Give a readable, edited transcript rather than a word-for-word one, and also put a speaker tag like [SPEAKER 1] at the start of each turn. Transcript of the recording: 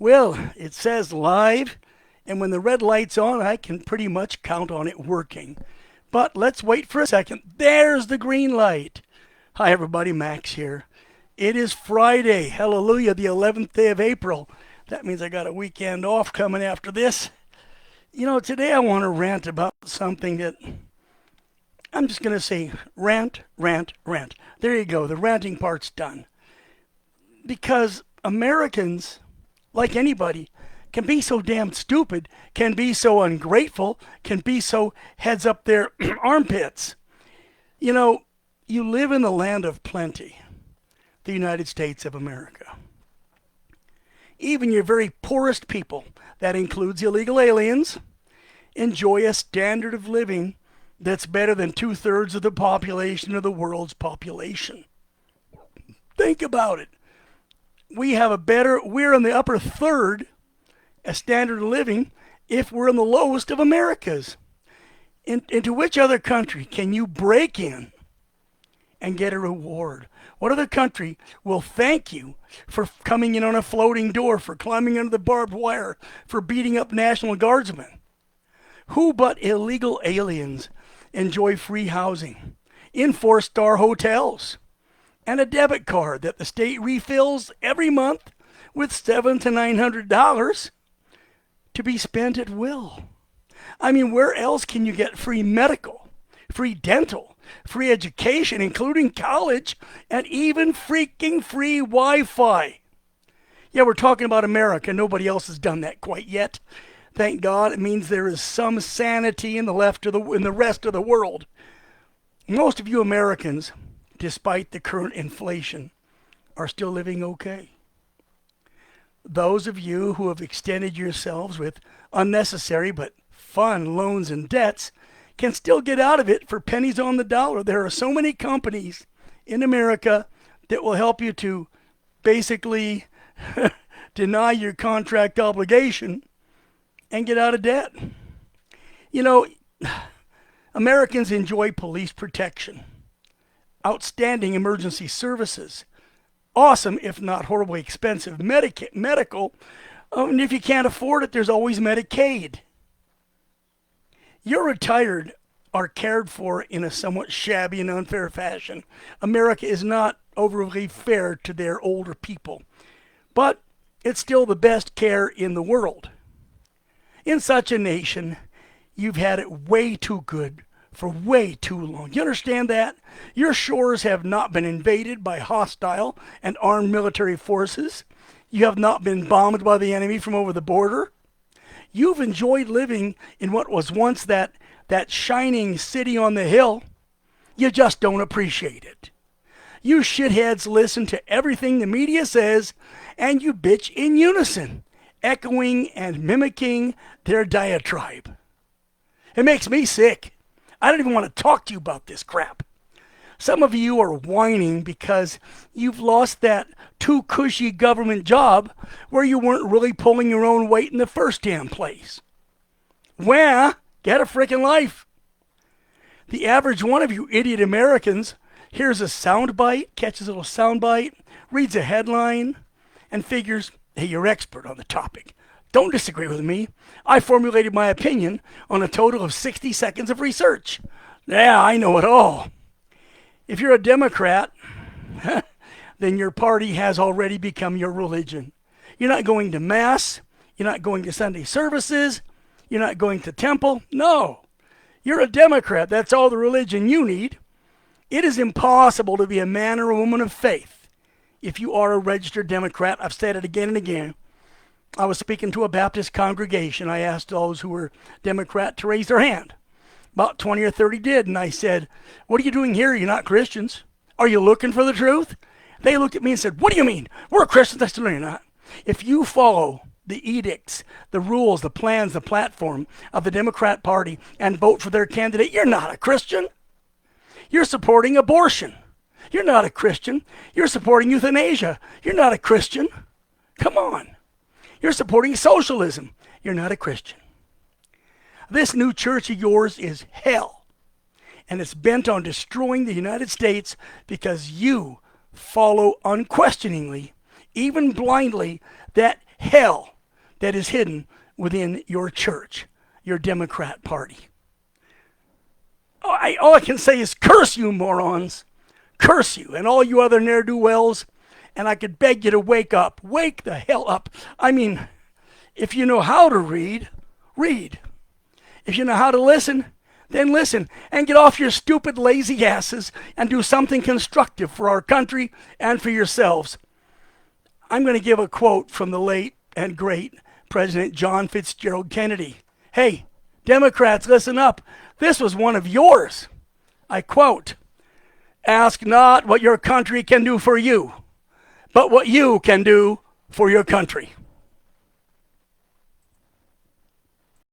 [SPEAKER 1] Well, it says live, and when the red light's on, I can pretty much count on it working. But let's wait for a second. There's the green light. Hi, everybody. Max here. It is Friday. Hallelujah, the 11th day of April. That means I got a weekend off coming after this. Today I want to rant about something that I'm just going to say rant, rant, rant. There you go. The ranting part's done. Because Americans, like anybody, can be so damn stupid, can be so ungrateful, can be so heads up their armpits. You live in the land of plenty, the United States of America. Even your very poorest people, that includes illegal aliens, enjoy a standard of living that's better than 2/3 of the population of the world's population. Think about it. We're in the upper third, a standard of living, if we're in the lowest of America's. Into which other country can you break in and get a reward? What other country will thank you for coming in on a floating door, for climbing under the barbed wire, for beating up National Guardsmen? Who but illegal aliens enjoy free housing in 4-star hotels and a debit card that the state refills every month with $700 to $900 to be spent at will? I mean, where else can you get free medical, free dental, free education, including college, and even freaking free Wi-Fi? Yeah, we're talking about America. Nobody else has done that quite yet. Thank God. It means there is some sanity in the rest of the world. Most of you Americans, despite the current inflation, are still living okay. Those of you who have extended yourselves with unnecessary but fun loans and debts can still get out of it for pennies on the dollar. There are so many companies in America that will help you to basically deny your contract obligation and get out of debt. Americans enjoy police protection, outstanding emergency services, awesome, if not horribly expensive, medical. And if you can't afford it, there's always Medicaid. Your retired are cared for in a somewhat shabby and unfair fashion. America is not overly fair to their older people, but it's still the best care in the world. In such a nation, you've had it way too good for way too long. You understand that? Your shores have not been invaded by hostile and armed military forces. You have not been bombed by the enemy from over the border. You've enjoyed living in what was once that shining city on the hill. You just don't appreciate it. You shitheads listen to everything the media says, and you bitch in unison, echoing and mimicking their diatribe. It makes me sick. I don't even want to talk to you about this crap. Some of you are whining because you've lost that too cushy government job where you weren't really pulling your own weight in the first damn place. Well, get a freaking life. The average one of you idiot Americans hears a soundbite, catches a little soundbite, reads a headline, and figures, hey, you're expert on the topic. Don't disagree with me. I formulated my opinion on a total of 60 seconds of research. Yeah, I know it all. If you're a Democrat, then your party has already become your religion. You're not going to Mass. You're not going to Sunday services. You're not going to temple. No. You're a Democrat. That's all the religion you need. It is impossible to be a man or a woman of faith if you are a registered Democrat. I've said it again and again. I was speaking to a Baptist congregation. I asked those who were Democrat to raise their hand. About 20 or 30 did, and I said, what are you doing here? You're not Christians. Are you looking for the truth? They looked at me and said, what do you mean? We're Christians. I said, no, you're not. If you follow the edicts, the rules, the plans, the platform of the Democrat Party and vote for their candidate, you're not a Christian. You're supporting abortion. You're not a Christian. You're supporting euthanasia. You're not a Christian. Come on. You're supporting socialism. You're not a Christian. This new church of yours is hell, and it's bent on destroying the United States because you follow unquestioningly, even blindly, that hell that is hidden within your church, your Democrat Party. All I can say is curse you, morons. Curse you and all you other ne'er-do-wells. And I could beg you to wake up. Wake the hell up. I mean, if you know how to read, read. If you know how to listen, then listen. And get off your stupid, lazy asses and do something constructive for our country and for yourselves. I'm going to give a quote from the late and great President John Fitzgerald Kennedy. Hey, Democrats, listen up. This was one of yours. I quote, "Ask not what your country can do for you, but what you can do for your country."